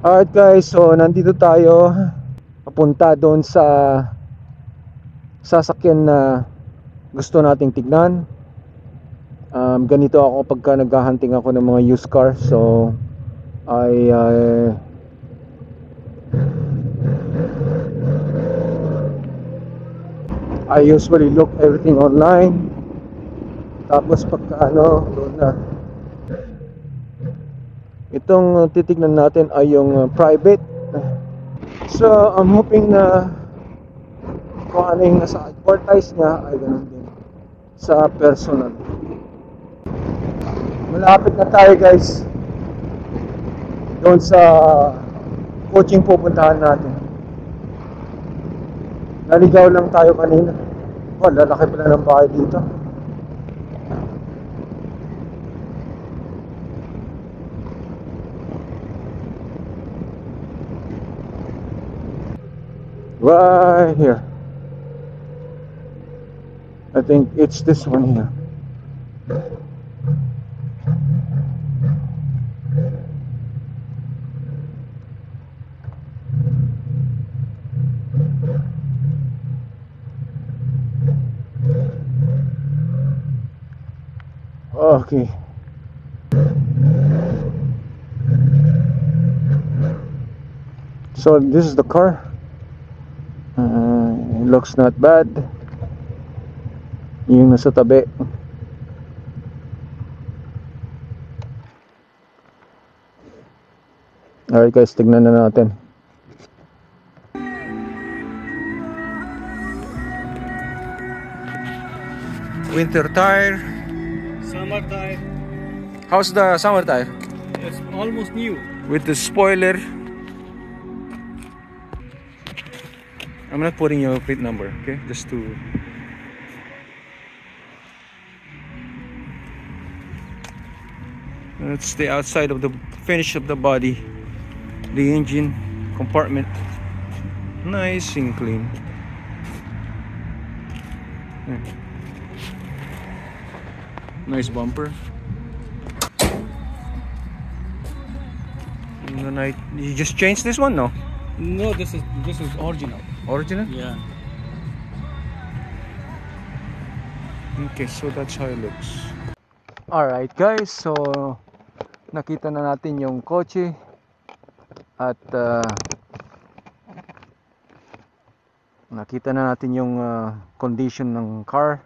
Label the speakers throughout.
Speaker 1: Alright guys, so nandito tayo papunta doon sa sasakyan na gusto nating tignan. Ganito ako pagka naghahunting ako ng mga used car. So I usually look everything online. Tapos pagka doon na. Itong titignan natin ay yung private. So I'm hoping na kung ano yung nasa advertise niya ay ganun din sa personal. Malapit na tayo guys doon sa coaching pupuntahan natin. Naligaw lang tayo kanina. Lalaki pala ng bahay dito. Right here. I think it's this one here. Okay. So this is the car. It looks not bad. Yung nasa tabi. Alright guys, tignan na natin. Winter tire.
Speaker 2: Summer tire.
Speaker 1: How's the summer tire?
Speaker 2: It's almost new.
Speaker 1: With the spoiler. I'm not putting your plate number, okay? Just to... That's the outside of the finish of the body. The engine compartment. Nice and clean. Nice bumper. You just changed this one, no?
Speaker 2: No, this is original.
Speaker 1: Original?
Speaker 2: Yeah.
Speaker 1: Okay, so that's how it looks. Alright guys, so nakita na natin yung kotse at nakita na natin yung condition ng car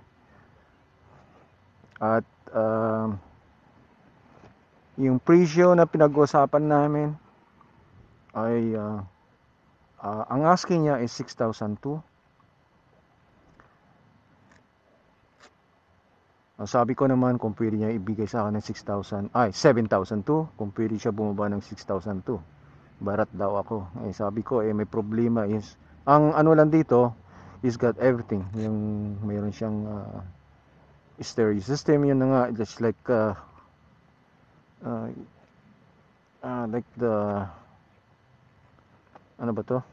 Speaker 1: at yung presyo na pinag-usapan namin ay ang asking niya is 6,200. Sabi ko naman kung pwede niya ibigay sa akin ng 7,002, kung pwede siya bumaba ng 6,002. Barat daw ako. Sabi ko may problema is ang ano lang dito is got everything. Yung mayroon siyang stereo system, yun na nga, just like like the ano ba to,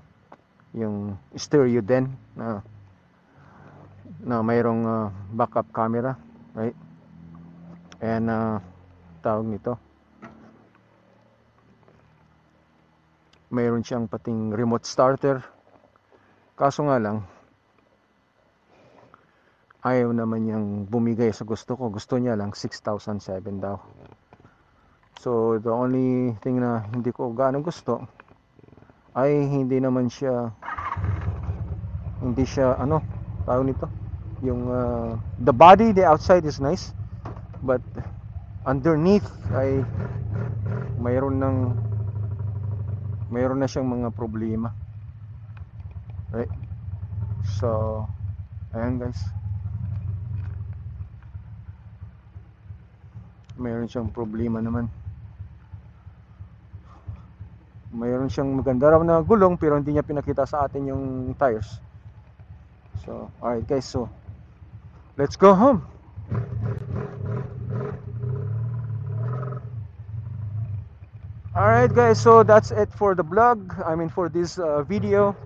Speaker 1: yung stereo din na mayroong backup camera, right? And tawag nito, mayroon siyang pating remote starter. Kaso nga lang ayaw naman niyang bumigay sa gusto ko. Gusto niya lang 6,007 daw. So the only thing na hindi ko gaano gusto ay hindi siya ano tawag nito, yung the body, the outside is nice, but underneath ay mayroon na siyang mga problema, right? So ayan guys, mayroon siyang problema naman. Mayroon siyang maganda raw na gulong pero hindi niya pinakita sa atin yung tires. So alright guys, so let's go home. Alright guys, so that's it for the vlog. I mean for this video.